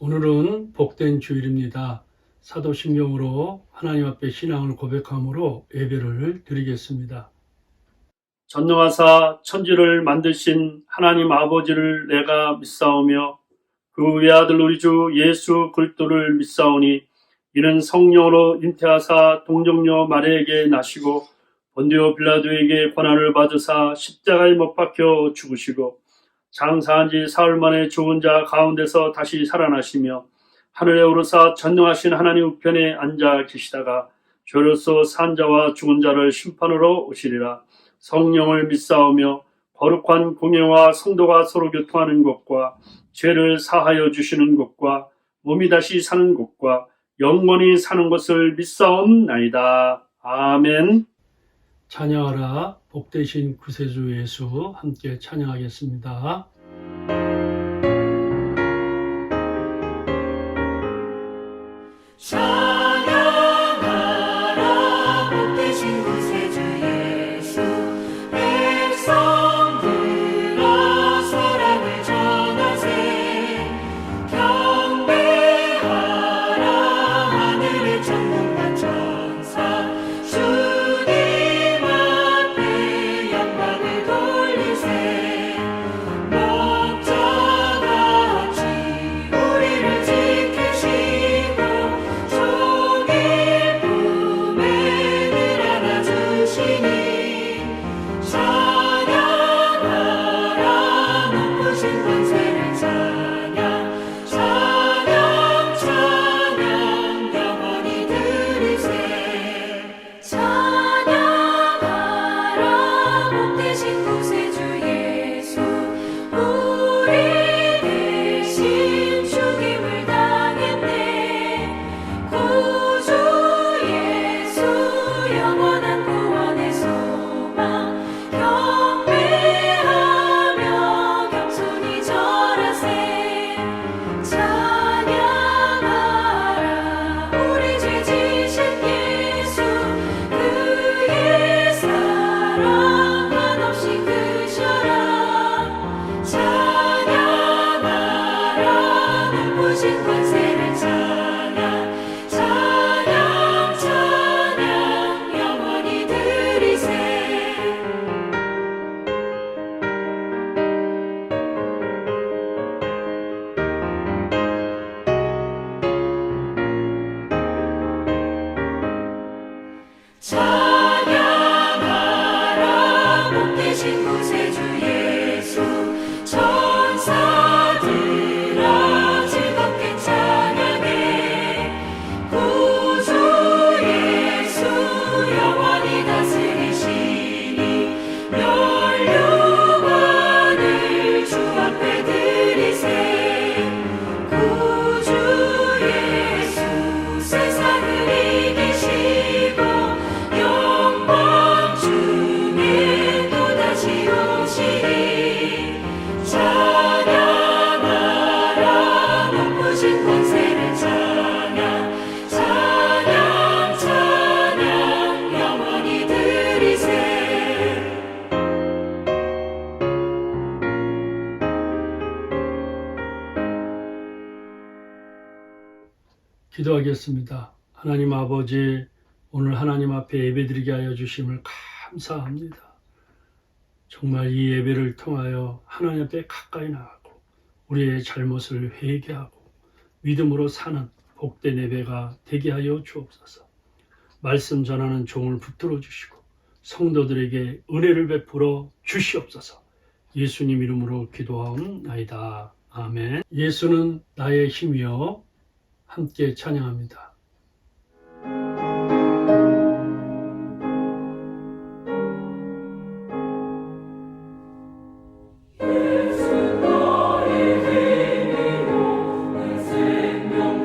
오늘은 복된 주일입니다. 사도신경으로 하나님 앞에 신앙을 고백함으로 예배를 드리겠습니다. 전능하사 천지를 만드신 하나님 아버지를 내가 믿사오며 그 외아들 우리 주 예수 그리스도를 믿사오니 이는 성령으로 잉태하사 동정녀 마리아에게 나시고 본디오 빌라도에게 고난을 받으사 십자가에 못 박혀 죽으시고 장사한 지 사흘 만에 죽은 자 가운데서 다시 살아나시며 하늘에 오르사 전능하신 하나님 우편에 앉아 계시다가 죄로서 산 자와 죽은 자를 심판으로 오시리라. 성령을 믿사오며 거룩한 공예와 성도가 서로 교통하는 것과 죄를 사하여 주시는 것과 몸이 다시 사는 것과 영원히 사는 것을 믿사옵나이다. 아멘. 찬양하라 복되신 구세주 예수 함께 찬양하겠습니다. 찬양하라 복되신 구세주 예수 백성들아 사랑을 전하세 경배하라 하늘의 천군과 천사 주님 앞에 영광을 돌리세 목자같이 우리를 지키시고 종일 품에 늘 안아주시니 찬양하라 높으신 권세를 찬양 찬양 찬양 영원히 들으세 찬양하라 복되신 구세주 예수 우리 대신 죽임을 당했네 구주 예수 영원한 구원의 소망 경배하며 겸손히 절하세 찬양하라 우리 죄 지신 예수 그의 사랑 한없이 크셔라 찬양하라 높으신 권세를 찬양 찬양 찬양 영원히 들으세 찬양하라 복되신 구세주 예수 천사들아 즐겁게 찬양해 구주 예수 영원히 다스리시니 멸류관을 주 앞에 드리세 구주 예수 세상을 이기시고 영광 중에 또다시 오시리 찬양하라 높으신 권세를 찬양 찬양 찬양 영원히 들으세 기도하겠습니다. 하나님 아버지, 오늘 하나님 앞에 예배드리게 하여 주심을 감사합니다. 정말 이 예배를 통하여 하나님 앞에 가까이 나가고 우리의 잘못을 회개하고 믿음으로 사는 복된 예배가 되게 하여 주옵소서. 말씀 전하는 종을 붙들어 주시고 성도들에게 은혜를 베풀어 주시옵소서. 예수님 이름으로 기도하옵나이다. 아멘. 예수는 나의 힘이여 함께 찬양합니다. 예수 나의 힘이요 내 생명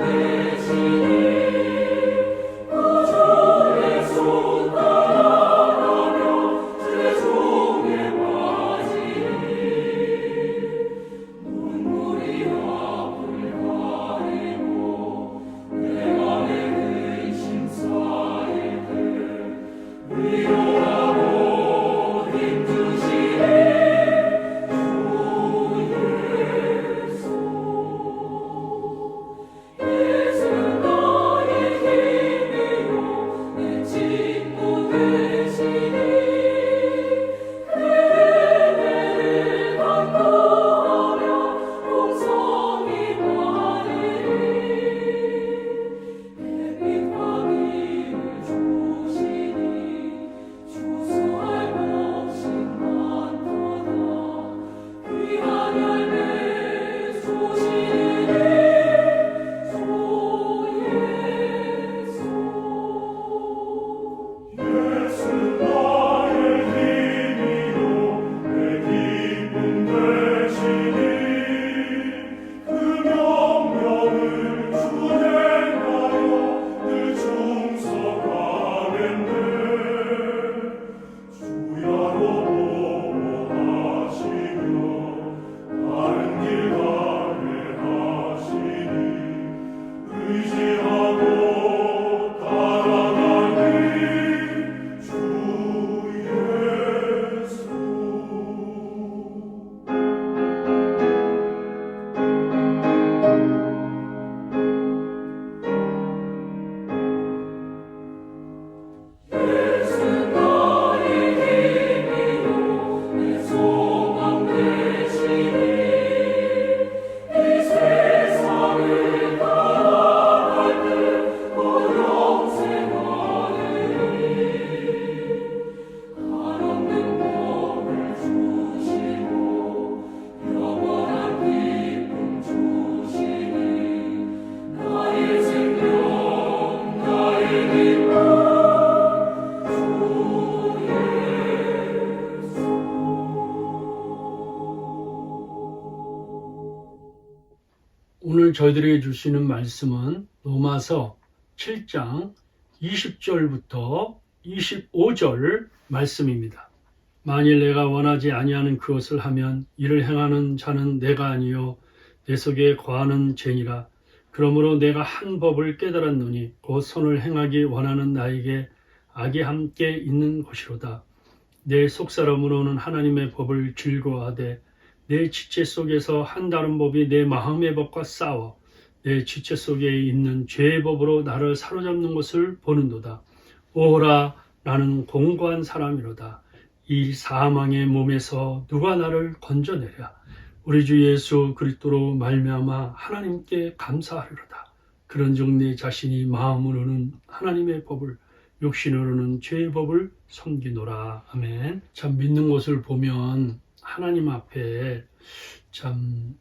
저희들에게 주시는 말씀은 로마서 7장 20절부터 25절 말씀입니다. 만일 내가 원하지 아니하는 그것을 하면 이를 행하는 자는 내가 아니요 내 속에 거하는 죄니라. 그러므로 내가 한 법을 깨달았노니 곧 선을 행하기 원하는 나에게 악이 함께 있는 것이로다. 내 속사람으로는 하나님의 법을 즐거워하되 내 지체 속에서 한 다른 법이 내 마음의 법과 싸워 내 지체 속에 있는 죄의 법으로 나를 사로잡는 것을 보는도다. 오라, 나는 공고한 사람이로다. 이 사망의 몸에서 누가 나를 건져내랴. 우리 주 예수 그리스도로 말미암아 하나님께 감사하리로다. 그런즉 내 자신이 마음으로는 하나님의 법을 육신으로는 죄의 법을 섬기노라. 아멘. 참 믿는 것을 보면 하나님 앞에 참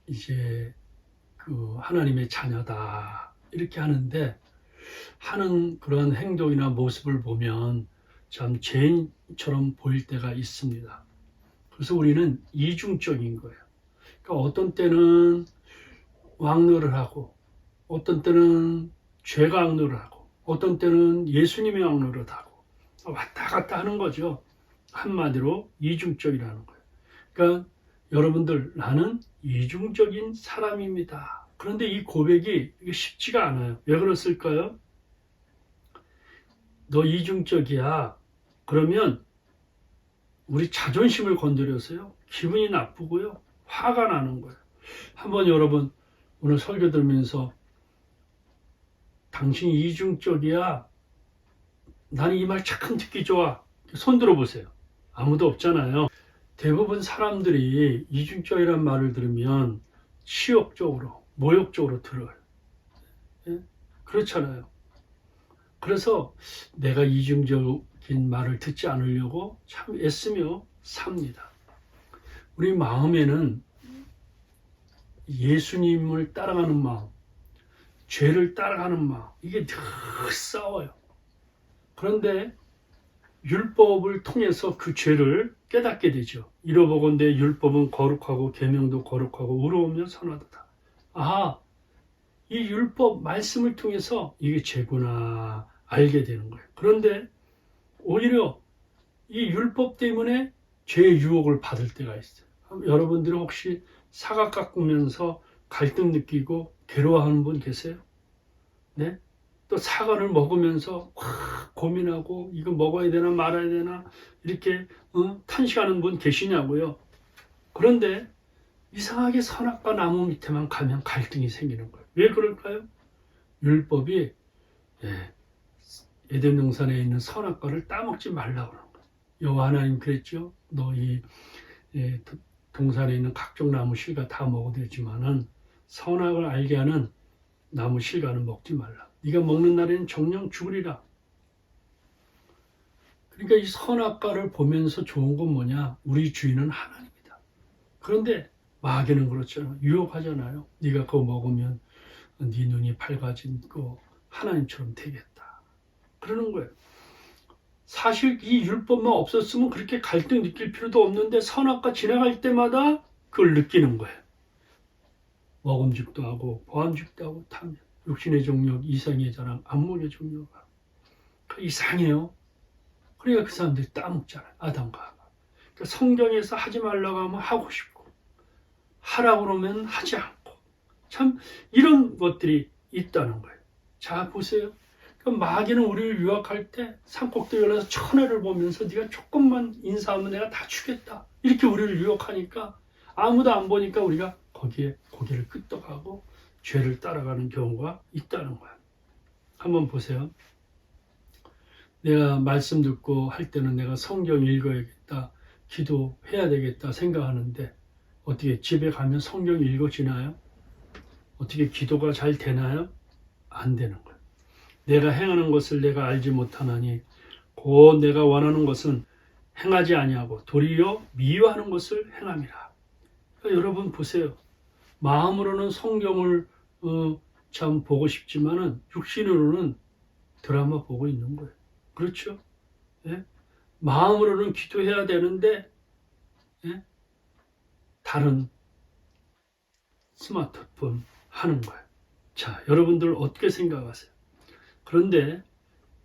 이제 그 하나님의 자녀다 이렇게 하는데 하는 그런 행동이나 모습을 보면 참 죄인처럼 보일 때가 있습니다. 그래서 우리는 이중적인 거예요. 그러니까 어떤 때는 왕노를 하고 어떤 때는 죄가 왕노를 하고 어떤 때는 예수님이 왕노를 하고 왔다 갔다 하는 거죠. 한마디로 이중적이라는 거예요. 그러니까 여러분들, 나는 이중적인 사람입니다. 그런데 이 고백이 쉽지가 않아요. 왜 그랬을까요? 너 이중적이야. 그러면 우리 자존심을 건드려서요. 기분이 나쁘고요. 화가 나는 거예요. 한번 여러분 오늘 설교 들으면서 당신이 이중적이야. 나는 이 말 참 듣기 좋아. 손 들어보세요. 아무도 없잖아요. 대부분 사람들이 이중적이라는 말을 들으면 치욕적으로, 모욕적으로 들어요. 예? 그렇잖아요. 그래서 내가 이중적인 말을 듣지 않으려고 참 애쓰며 삽니다. 우리 마음에는 예수님을 따라가는 마음, 죄를 따라가는 마음, 이게 늘 싸워요. 그런데 율법을 통해서 그 죄를 깨닫게 되죠. 이러보건대 율법은 거룩하고 계명도 거룩하고 의로우며 선하도다. 아, 이 율법 말씀을 통해서 이게 죄구나 알게 되는 거예요. 그런데 오히려 이 율법 때문에 죄의 유혹을 받을 때가 있어요. 여러분들은 혹시 사과 깎으면서 갈등 느끼고 괴로워하는 분 계세요? 네? 또 사과를 먹으면서 고민하고 이거 먹어야 되나 말아야 되나 이렇게 탄식하는 분 계시냐고요. 그런데 이상하게 선악과 나무 밑에만 가면 갈등이 생기는 거예요. 왜 그럴까요? 율법이 에덴 동산에 있는 선악과를 따먹지 말라고 그러는 거예요. 여호와 하나님 그랬죠. 너 이 동산에 있는 각종 나무 실과 다 먹어도 되지만은 선악을 알게 하는 나무 실과는 먹지 말라. 네가 먹는 날에는 정녕 죽으리라. 그러니까 이 선악과를 보면서 좋은 건 뭐냐? 우리 주인은 하나님이다. 그런데 마귀는 그렇잖아요. 유혹하잖아요. 네가 그거 먹으면 네 눈이 밝아지고 하나님처럼 되겠다. 그러는 거예요. 사실 이 율법만 없었으면 그렇게 갈등 느낄 필요도 없는데 선악과 지나갈 때마다 그걸 느끼는 거예요. 먹음직도 하고 보암직도 하고 탐욕, 육신의 정욕, 이상의 자랑, 안목의 정욕. 이상해요. 그러니까 그 사람들이 따먹잖아요. 아담과 하와. 그러니까 성경에서 하지 말라고 하면 하고 싶고 하라고 그러면 하지 않고 참 이런 것들이 있다는 거예요. 자 보세요. 그러니까 마귀는 우리를 유혹할 때 산꼭대기 올라서 천하를 보면서 네가 조금만 인사하면 내가 다 주겠다. 이렇게 우리를 유혹하니까 아무도 안 보니까 우리가 거기에 고개를 끄덕하고 죄를 따라가는 경우가 있다는 거야. 한번 보세요. 내가 말씀 듣고 할 때는 내가 성경 읽어야겠다, 기도해야 되겠다 생각하는데 어떻게 집에 가면 성경 읽어지나요? 어떻게 기도가 잘 되나요? 안 되는 거예요. 내가 행하는 것을 내가 알지 못하나니 곧 내가 원하는 것은 행하지 아니하고 도리어 미워하는 것을 행함이라. 그러니까 여러분 보세요. 마음으로는 성경을 참 보고 싶지만은 육신으로는 드라마 보고 있는 거예요. 그렇죠? 예? 마음으로는 기도해야 되는데 예? 다른 스마트폰, 하는 거예요. 자, 여러분들 어떻게 생각하세요? 그런데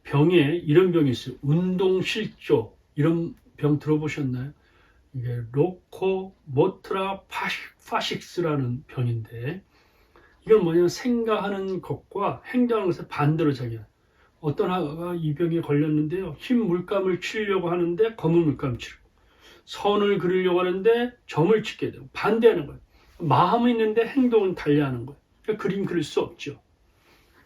병에 이런 병이 있어요. 운동실조, 이런 병 들어보셨나요? 이게 로코모트라 파식스라는 병인데, 이건 뭐냐면 생각하는 것과 행동하는 것에 반대로 자기가, 어떤 아가 이 병에 걸렸는데요, 흰 물감을 치려고 하는데 검은 물감을 치고, 선을 그리려고 하는데 점을 찍게 되고, 반대하는 거예요. 마음이 있는데 행동은 달리하는 거예요. 그러니까 그림 그릴 수 없죠.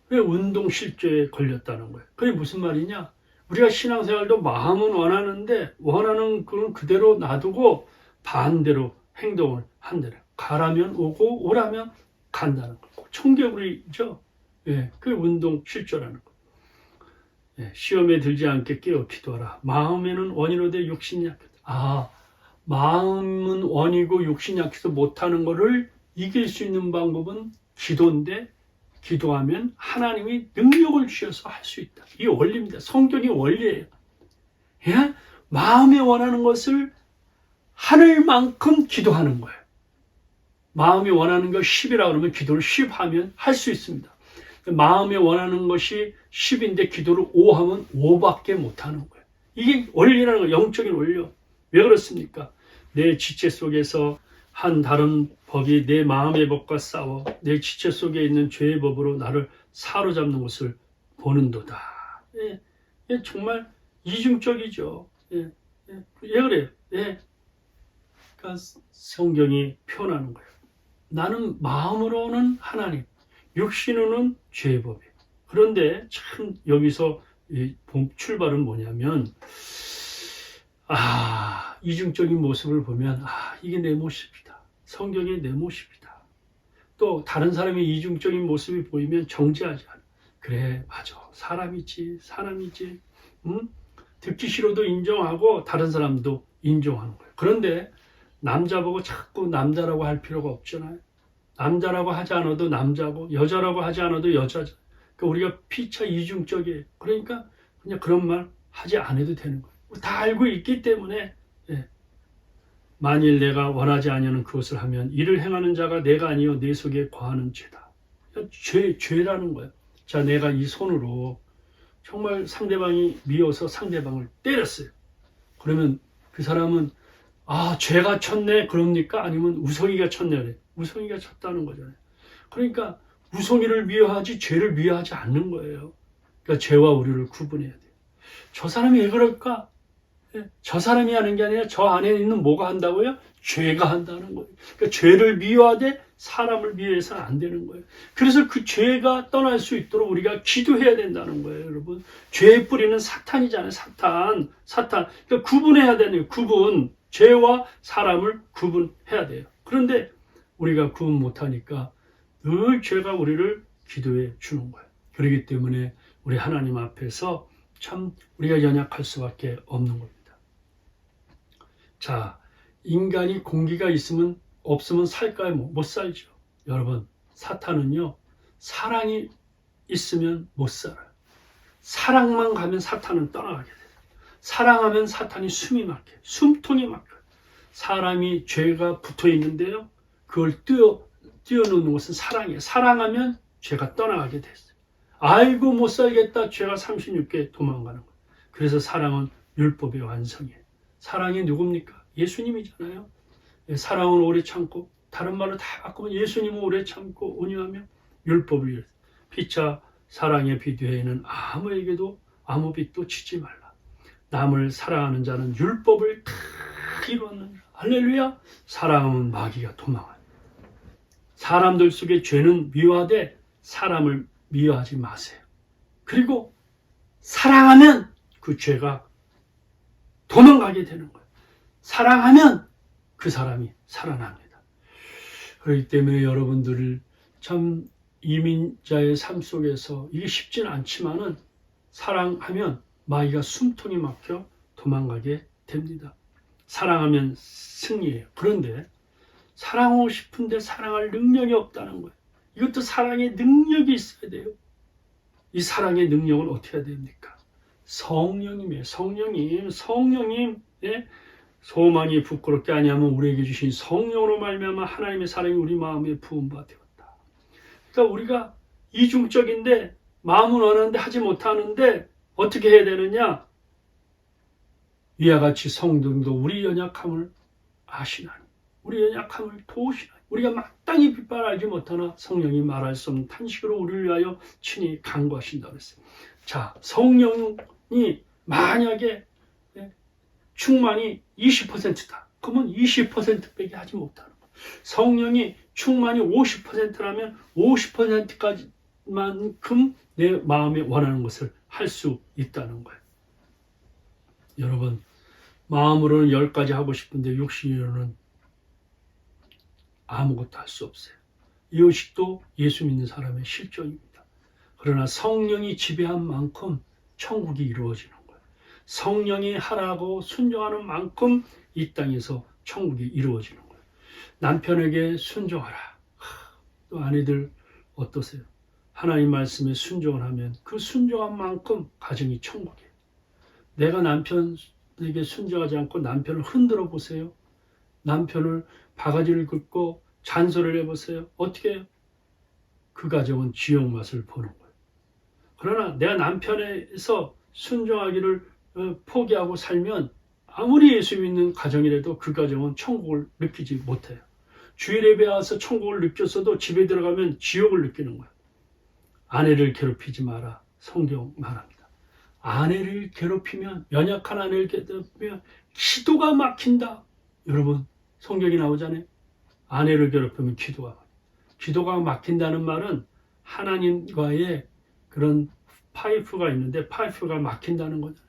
왜 운동실조에 걸렸다는 거예요? 그게 무슨 말이냐? 우리가 신앙생활도 마음은 원하는데 원하는 건 그대로 놔두고 반대로 행동을 한다는 거예요. 가라면 오고 오라면 간다는 거예요. 청개구리죠. 예, 그게 운동실조라는 거예요. 예, 시험에 들지 않게 깨어 기도하라. 마음에는 원이로 돼 육신이 약하다. 아, 마음은 원이고 육신이 약해서 못하는 거를 이길 수 있는 방법은 기도인데, 기도하면 하나님이 능력을 주셔서 할 수 있다. 이게 원리입니다. 성경의 원리예요. 예? 마음에 원하는 것을 하늘만큼 기도하는 거예요. 마음이 원하는 거 10이라 그러면 기도를 10 하면 할 수 있습니다. 마음에 원하는 것이 10인데 기도를 5 하면 5밖에 못 하는 거예요. 이게 원리라는 거예요. 영적인 원리요. 왜 그렇습니까? 내 지체 속에서 한 다른 법이 내 마음의 법과 싸워 내 지체 속에 있는 죄의 법으로 나를 사로잡는 것을 보는도다. 예, 예, 정말 이중적이죠. 예, 예, 왜 그래요? 예, 그러니까 성경이 표현하는 거예요. 나는 마음으로는 하나님, 육신으로는 죄의 법이에요. 그런데 참 여기서 출발은 뭐냐면, 이중적인 모습을 보면, 이게 내 모습이다. 성경의 내 모습이다. 또 다른 사람의 이중적인 모습이 보이면 정죄하지 않아. 그래, 맞아. 사람이지. 듣기 싫어도 인정하고 다른 사람도 인정하는 거예요. 그런데 남자 보고 자꾸 남자라고 할 필요가 없잖아요. 남자라고 하지 않아도 남자고, 여자라고 하지 않아도 여자죠. 그러니까 우리가 피차 이중적이에요. 그러니까 그냥 그런 말 하지 않아도 되는 거예요. 다 알고 있기 때문에. 예. 만일 내가 원하지 아니하는 그것을 하면 이를 행하는 자가 내가 아니요 내 속에 거하는 죄다. 죄라는 거예요. 자, 내가 이 손으로 정말 상대방이 미워서 상대방을 때렸어요. 그러면 그 사람은 죄가 쳤네 그럽니까? 아니면 우성이가 쳤네 그래. 우성이가 쳤다는 거잖아요. 그러니까 우성이를 미워하지 죄를 미워하지 않는 거예요. 그러니까 죄와 우리를 구분해야 돼요. 저 사람이 왜 그럴까? 저 사람이 하는 게 아니라 저 안에 있는 뭐가 한다고요? 죄가 한다는 거예요. 그러니까 죄를 미워하되 사람을 미워해서는 안 되는 거예요. 그래서 그 죄가 떠날 수 있도록 우리가 기도해야 된다는 거예요, 여러분. 죄의 뿌리는 사탄이잖아요, 사탄. 그러니까 구분해야 되는 거예요. 죄와 사람을 구분해야 돼요. 그런데 우리가 구분 못하니까 늘 죄가 우리를 기도해 주는 거예요. 그렇기 때문에 우리 하나님 앞에서 참 우리가 연약할 수밖에 없는 겁니다. 자, 인간이 공기가 없으면 살까요? 못 살죠. 여러분, 사탄은요, 사랑이 있으면 못 살아요. 사랑만 가면 사탄은 떠나가게 돼요. 사랑하면 사탄이 숨이 막혀요. 숨통이 막혀요. 사람이 죄가 붙어 있는데요, 그걸 띄워놓는 것은 사랑이에요. 사랑하면 죄가 떠나가게 됐어요. 아이고 못 살겠다, 죄가 36개 도망가는 거예요. 그래서 사랑은 율법의 완성이에요. 사랑이 누굽니까? 예수님이잖아요. 사랑은 오래 참고, 다른 말로 다 바꾸면 예수님은 오래 참고 온유하며 율법을 위해서. 피차 사랑의 비두에는 아무에게도 아무 빚도 지지 말라. 남을 사랑하는 자는 율법을 다 이루었느니라. 할렐루야. 사랑하면 마귀가 도망하요. 사람들 속에 죄는 미워하되 사람을 미워하지 마세요. 그리고 사랑하면 그 죄가 도망가게 되는 거예요. 사랑하면 그 사람이 살아납니다. 그렇기 때문에 여러분들을 참 이민자의 삶 속에서 이게 쉽지는 않지만은 사랑하면 마귀가 숨통이 막혀 도망가게 됩니다. 사랑하면 승리예요. 그런데 사랑하고 싶은데 사랑할 능력이 없다는 거예요. 이것도 사랑의 능력이 있어야 돼요. 이 사랑의 능력은 어떻게 해야 됩니까? 성령님이에요. 성령님. 예? 소망이 부끄럽게 아니하면 우리에게 주신 성령으로 말미암아 하나님의 사랑이 우리 마음에 부은 바 되었다. 그러니까 우리가 이중적인데 마음은 원하는데 하지 못하는데 어떻게 해야 되느냐? 이와 같이 성령도 우리 연약함을 아시나니, 우리 연약함을 도우시나니, 우리가 마땅히 빛발 알지 못하나 성령이 말할 수 없는 탄식으로 우리를 위하여 친히 간구하신다고 했어요. 자, 성령이 만약에 충만이 20%다. 그러면 20%밖에 하지 못하는 거예요. 성령이 충만이 50%라면 50%까지만큼 내 마음에 원하는 것을 할 수 있다는 거예요. 여러분, 마음으로는 10가지 하고 싶은데 육신으로는 아무것도 할 수 없어요. 이것도 예수 믿는 사람의 실존입니다. 그러나 성령이 지배한 만큼 천국이 이루어지는 거예요. 성령이 하라고 순종하는 만큼 이 땅에서 천국이 이루어지는 거예요. 남편에게 순종하라. 또 아내들 어떠세요? 하나님 말씀에 순종을 하면 그 순종한 만큼 가정이 천국이에요. 내가 남편에게 순종하지 않고 남편을 흔들어 보세요. 남편을 바가지를 긁고 잔소리를 해보세요. 어떻게 해요? 그 가정은 지옥 맛을 보는 거예요. 그러나 내가 남편에서 순종하기를 포기하고 살면 아무리 예수 믿는 가정이라도 그 가정은 천국을 느끼지 못해요. 주일 예배 와서 천국을 느꼈어도 집에 들어가면 지옥을 느끼는 거예요. 아내를 괴롭히지 마라. 성경 말합니다. 아내를 괴롭히면, 연약한 아내를 괴롭히면 기도가 막힌다. 여러분, 성경이 나오잖아요. 아내를 괴롭히면 기도가 막힌다는 말은 하나님과의 그런 파이프가 있는데 파이프가 막힌다는 거죠.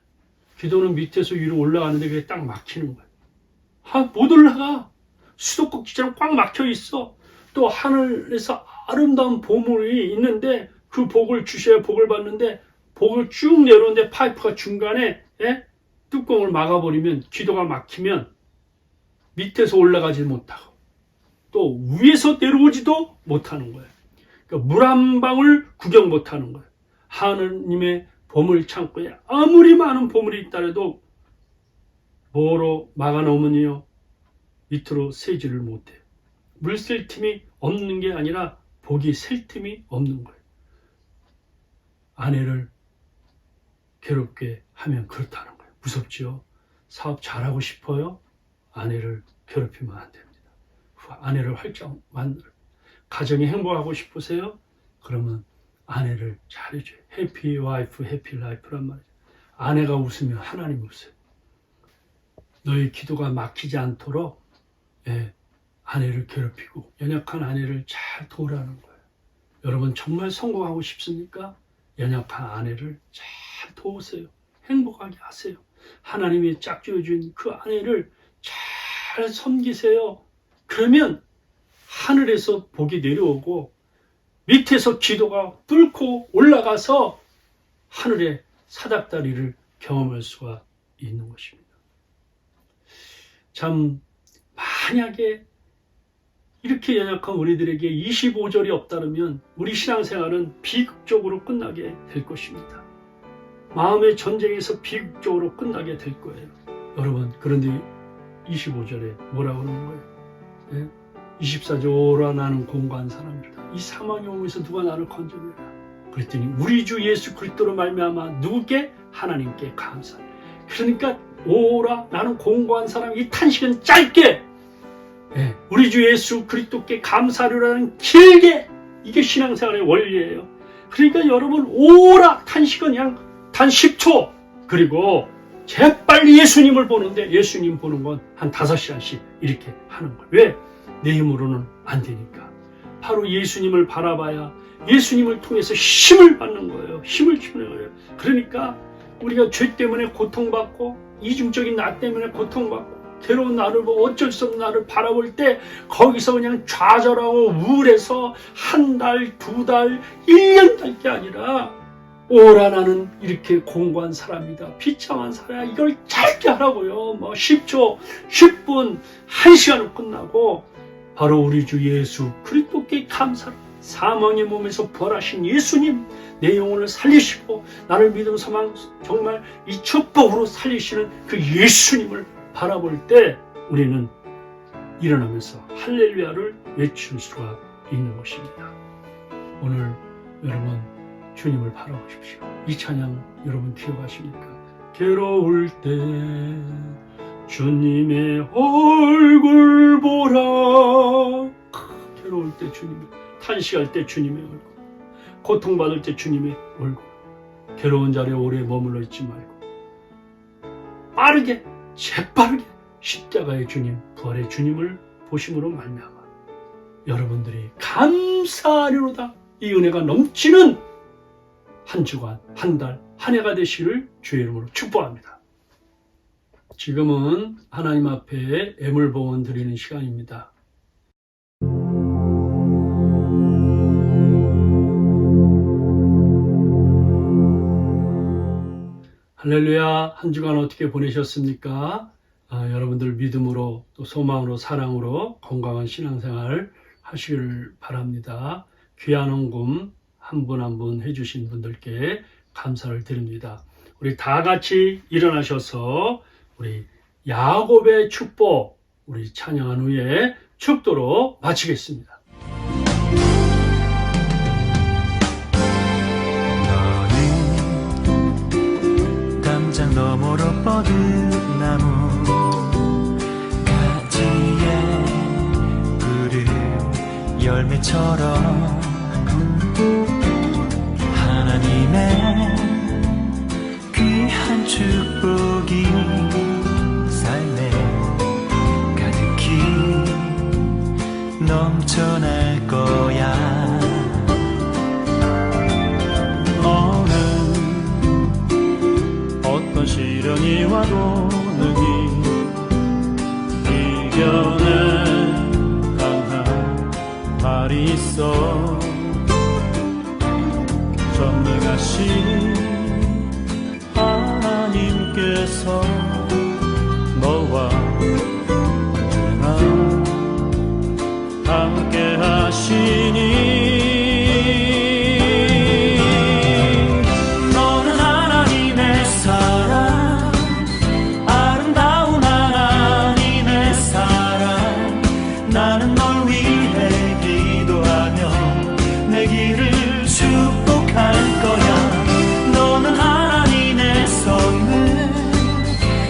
기도는 밑에서 위로 올라가는데 그게 딱 막히는 거예요. 못 올라가. 수도꼭지처럼 꽉 막혀 있어. 또 하늘에서 아름다운 보물이 있는데 그 복을 주셔야 복을 받는데 복을 쭉 내려오는데 파이프가 중간에 뚜껑을 막아버리면, 기도가 막히면 밑에서 올라가지 못하고 또 위에서 내려오지도 못하는 거예요. 그러니까 물 한 방울 구경 못하는 거예요. 하느님의 보물 창고에 아무리 많은 보물이 있다래도 뭐로 막아놓으면요 밑으로 새지를 못해요. 물 셀 틈이 없는 게 아니라 복이 셀 틈이 없는 거예요. 아내를 괴롭게 하면 그렇다는 거예요. 무섭죠? 사업 잘하고 싶어요? 아내를 괴롭히면 안 됩니다. 아내를 활짝 만들어. 가정이 행복하고 싶으세요? 그러면 아내를 잘해줘요. 해피 와이프, 해피 라이프란 말이죠. 아내가 웃으면 하나님 웃어요. 너의 기도가 막히지 않도록 아내를 괴롭히고 연약한 아내를 잘 도우라는 거예요. 여러분 정말 성공하고 싶습니까? 연약한 아내를 잘 도우세요. 행복하게 하세요. 하나님이 짝지어준 그 아내를 잘 섬기세요. 그러면 하늘에서 복이 내려오고 밑에서 기도가 뚫고 올라가서 하늘의 사닥다리를 경험할 수가 있는 것입니다. 참 만약에 이렇게 연약한 우리들에게 25절이 없다면 우리 신앙생활은 비극적으로 끝나게 될 것입니다. 마음의 전쟁에서 비극적으로 끝나게 될 거예요. 여러분, 그런데 25절에 뭐라고 그러는 거예요? 24절 오라 나는 공고한 사람이다. 이 사망의 몸에서 누가 나를 건져내라. 그랬더니 우리 주 예수 그리스도로 말미암아 누구께? 하나님께 감사. 그러니까 오라 나는 공고한 사람, 이 탄식은 짧게 우리 주 예수 그리스도께 감사하려라는 길게, 이게 신앙생활의 원리예요. 그러니까 여러분 오라 탄식은 그냥 단 10초, 그리고 재빨리 예수님을 보는데 예수님 보는 건 한 5시간씩 이렇게 하는 거예요. 왜? 내 힘으로는 안 되니까. 바로 예수님을 바라봐야 예수님을 통해서 힘을 받는 거예요. 힘을 주는 거예요. 그러니까 우리가 죄 때문에 고통받고 이중적인 나 때문에 고통받고 괴로운 나를 보고 어쩔 수 없는 나를 바라볼 때 거기서 그냥 좌절하고 우울해서 한 달, 2달, 1년 갈 게 아니라 오라 나는 이렇게 공고한 사람이다. 비참한 사람이야. 이걸 짧게 하라고요. 10초, 10분, 1시간은 끝나고 바로 우리 주 예수 그리스도께 감사를, 사망의 몸에서 부활하신 예수님, 내 영혼을 살리시고 나를 믿음 소망 정말 이 축복으로 살리시는 그 예수님을 바라볼 때 우리는 일어나면서 할렐루야를 외칠 수가 있는 것입니다. 오늘 여러분 주님을 바라보십시오. 이 찬양 여러분 기억하십니까? 괴로울 때 주님의 얼굴 보라. 괴로울 때 주님의, 탄식할 때 주님의 얼굴, 고통받을 때 주님의 얼굴. 괴로운 자리에 오래 머물러 있지 말고 빠르게, 재빠르게 십자가의 주님, 부활의 주님을 보심으로 말미암아 여러분들이 감사하리로다. 이 은혜가 넘치는 한 주간, 한 달, 한 해가 되시기를 주의 이름으로 축복합니다. 지금은 하나님 앞에 애물봉헌 드리는 시간입니다. 할렐루야. 한 주간 어떻게 보내셨습니까? 여러분들 믿음으로 또 소망으로 사랑으로 건강한 신앙생활 하시길 바랍니다. 귀한 헌금 한 분 한 분 해주신 분들께 감사를 드립니다. 우리 다 같이 일어나셔서 우리 야곱의 축복 우리 찬양한 후에 축도로 마치겠습니다. 너는 담장 너머로 뻗은 나무 가지에 푸른 열매처럼 하나님의 귀한 축복이 삶에 가득히 넘쳐날 거야. 너는 어떤 시련이 와도 능히 이겨낸 강한 발이 있어. 전능하신 하나님께서 너와 언제나 함께 하시니. 너는 하나님의 사랑, 아름다운 하나님의 사랑. 나는 널 위해 기도하며 내 길을 축복할 거야. 너는 하나님의 선물,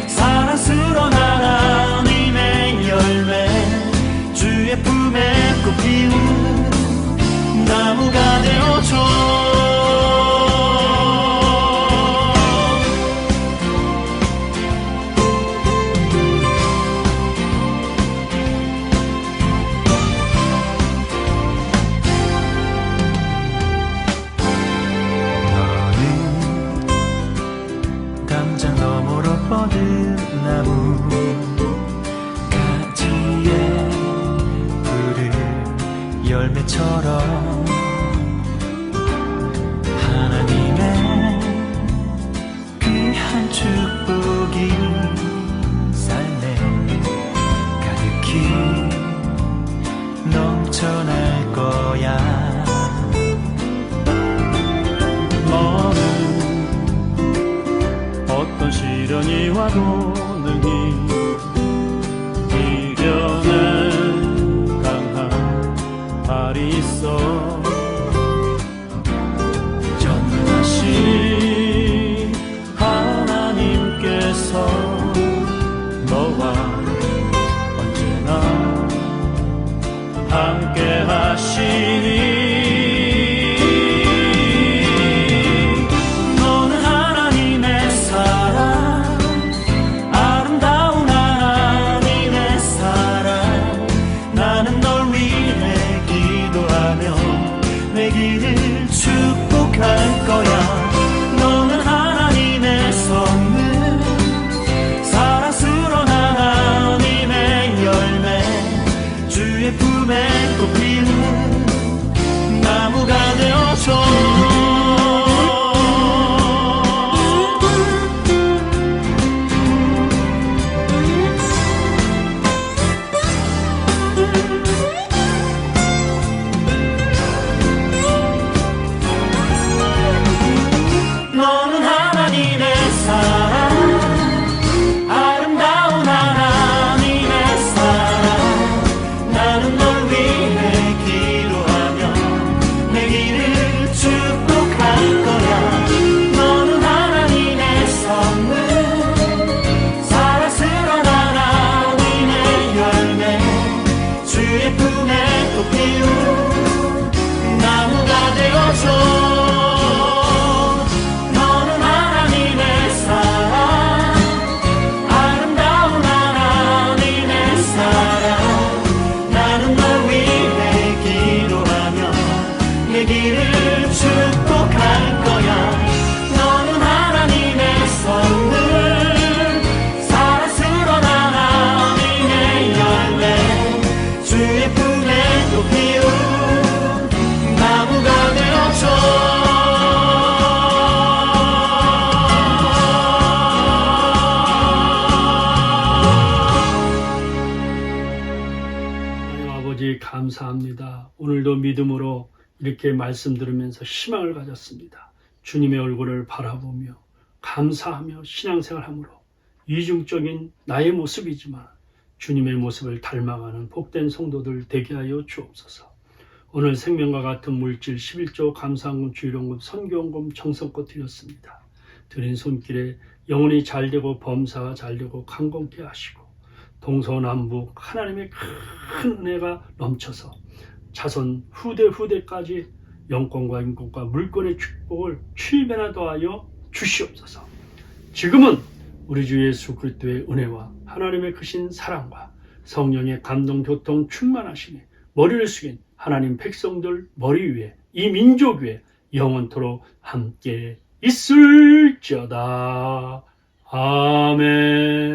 사랑스러운 하나님의 열매, 주의 품에 꽃 피우는 나무가 되어줘. 담장 너머로 뻗은 나무 가지에 푸른 열매처럼 하나님의 귀한 축복이 삶에 가득히 넘쳐날 거야. 어떤 시련이 와도 능히 이겨낸 강한 발이 있어. 전능하신 하나님께서 너와 언제나 함께 하시니. 너는 하나님의 사랑, 아름다운 감사합니다. 오늘도 믿음으로 이렇게 말씀 들으면서 희망을 가졌습니다. 주님의 얼굴을 바라보며 감사하며 신앙생활함으로 이중적인 나의 모습이지만 주님의 모습을 닮아가는 복된 성도들 되게 하여 주옵소서. 오늘 생명과 같은 물질 11조 감사헌금 주일헌금 선교헌금 정성껏 드렸습니다. 드린 손길에 영혼이 잘되고 범사가 잘되고 강건케 하시고 동서남북 하나님의 큰 은혜가 넘쳐서 자손 후대까지 영권과 인권과 물권의 축복을 7배나 더하여 주시옵소서. 지금은 우리 주 예수 그리스도의 은혜와 하나님의 크신 사랑과 성령의 감동 교통 충만하심에 머리를 숙인 하나님 백성들 머리 위에 이 민족 위에 영원토록 함께 있을지어다. 아멘.